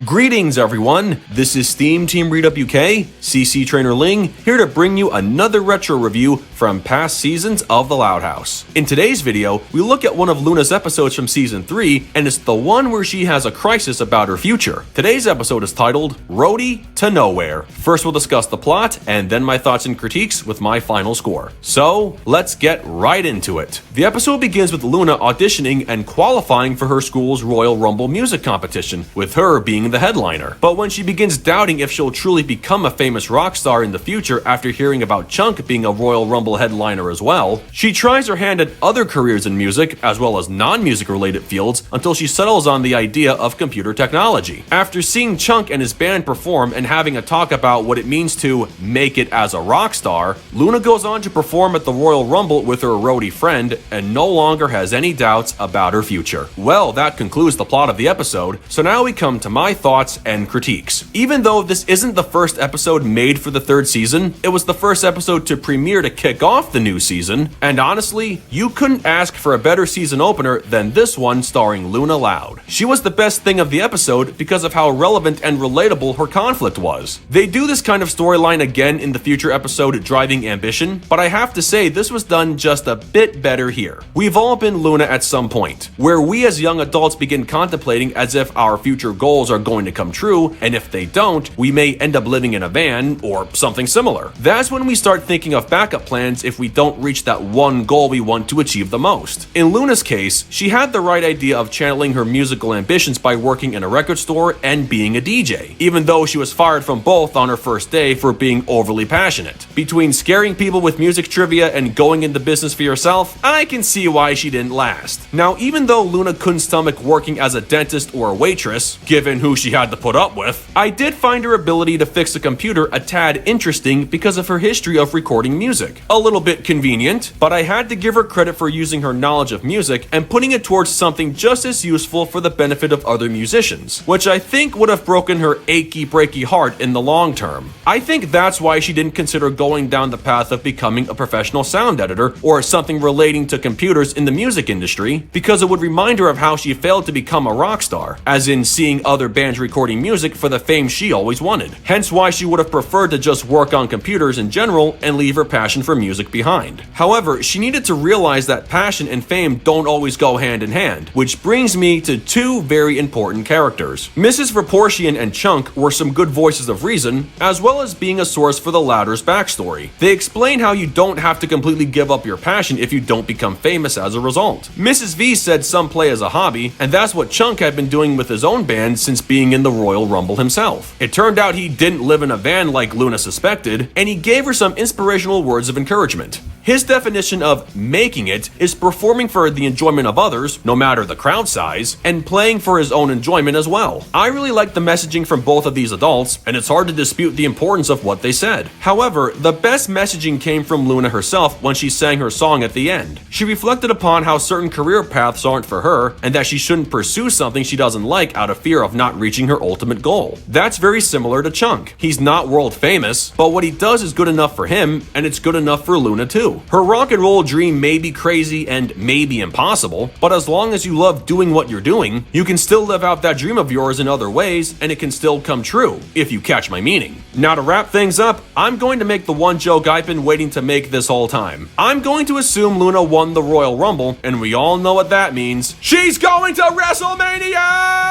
Greetings everyone, this is SteamTeamRedubUK, CC Trainor-Ling, here to bring you another retro review from past seasons of The Loud House. In today's video, we look at one of Luna's episodes from Season 3, and it's the one where she has a crisis about her future. Today's episode is titled, Roadie to Nowhere. First we'll discuss the plot, and then my thoughts and critiques with my final score. So, let's get right into it. The episode begins with Luna auditioning and qualifying for her school's Royal Rumble music competition, with her being the headliner. But when she begins doubting if she'll truly become a famous rock star in the future after hearing about Chunk being a Royal Rumble headliner as well, she tries her hand at other careers in music as well as non-music related fields until she settles on the idea of computer technology. After seeing Chunk and his band perform and having a talk about what it means to make it as a rock star, Luna goes on to perform at the Royal Rumble with her roadie friend and no longer has any doubts about her future. Well, that concludes the plot of the episode, so now we come to my thoughts and critiques. Even though this isn't the first episode made for the third season, it was the first episode to premiere to kick off the new season, and honestly, you couldn't ask for a better season opener than this one starring Luna Loud. She was the best thing of the episode because of how relevant and relatable her conflict was. They do this kind of storyline again in the future episode Driving Ambition, but I have to say this was done just a bit better here. We've all been Luna at some point, where we as young adults begin contemplating as if our future goals are going to come true, and if they don't, we may end up living in a van or something similar. That's when we start thinking of backup plans if we don't reach that one goal we want to achieve the most. In Luna's case, she had the right idea of channeling her musical ambitions by working in a record store and being a DJ, even though she was fired from both on her first day for being overly passionate. Between scaring people with music trivia and going into business for yourself, I can see why she didn't last. Now, even though Luna couldn't stomach working as a dentist or a waitress, given who she had to put up with, I did find her ability to fix a computer a tad interesting because of her history of recording music. A little bit convenient, but I had to give her credit for using her knowledge of music and putting it towards something just as useful for the benefit of other musicians, which I think would have broken her achy breaky heart in the long term. I think that's why she didn't consider going down the path of becoming a professional sound editor or something relating to computers in the music industry, because it would remind her of how she failed to become a rock star, as in seeing other bands recording music for the fame she always wanted. Hence why she would have preferred to just work on computers in general and leave her passion for music behind. However, she needed to realize that passion and fame don't always go hand in hand, which brings me to two very important characters. Mrs. Proportion and Chunk were some good voices of reason, as well as being a source for the Louders' backstory. They explain how you don't have to completely give up your passion if you don't become famous as a result. Mrs. V said some play as a hobby, and that's what Chunk had been doing with his own band since being in the Royal Rumble himself. It turned out he didn't live in a van like Luna suspected, and he gave her some inspirational words of encouragement. His definition of making it is performing for the enjoyment of others, no matter the crowd size, and playing for his own enjoyment as well. I really like the messaging from both of these adults, and it's hard to dispute the importance of what they said. However, the best messaging came from Luna herself when she sang her song at the end. She reflected upon how certain career paths aren't for her, and that she shouldn't pursue something she doesn't like out of fear of not reaching her ultimate goal. That's very similar to Chunk. He's not world famous, but what he does is good enough for him, and it's good enough for Luna too. Her rock and roll dream may be crazy and may be impossible, but as long as you love doing what you're doing, you can still live out that dream of yours in other ways, and it can still come true, if you catch my meaning. Now to wrap things up, I'm going to make the one joke I've been waiting to make this whole time. I'm going to assume Luna won the Royal Rumble, and we all know what that means. She's going to WrestleMania!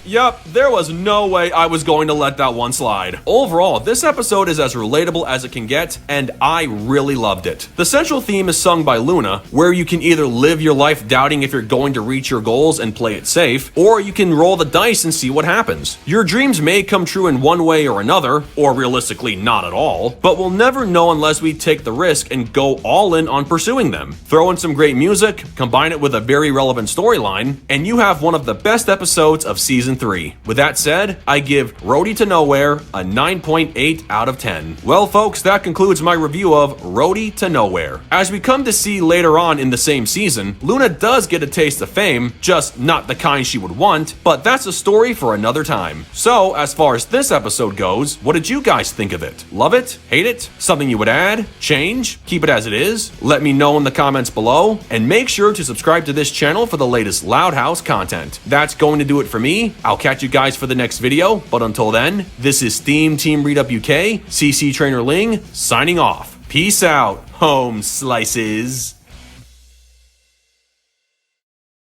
Yup, there was no way I was going to let that one slide. Overall, this episode is as relatable as it can get, and I really loved it. The central theme is sung by Luna, where you can either live your life doubting if you're going to reach your goals and play it safe, or you can roll the dice and see what happens. Your dreams may come true in one way or another, or realistically not at all, but we'll never know unless we take the risk and go all in on pursuing them. Throw in some great music, combine it with a very relevant storyline, and you have one of the best episodes of Season 3. 3. With that said, I give Roadie to Nowhere a 9.8 out of 10. Well folks, that concludes my review of Roadie to Nowhere. As we come to see later on in the same season, Luna does get a taste of fame, just not the kind she would want, but that's a story for another time. So, as far as this episode goes, what did you guys think of it? Love it? Hate it? Something you would add? Change? Keep it as it is? Let me know in the comments below, and make sure to subscribe to this channel for the latest Loud House content. That's going to do it for me. I'll catch you guys for the next video, but until then, this is SteamTeamRedubUK, CC Trainor-Ling, signing off. Peace out, home slices.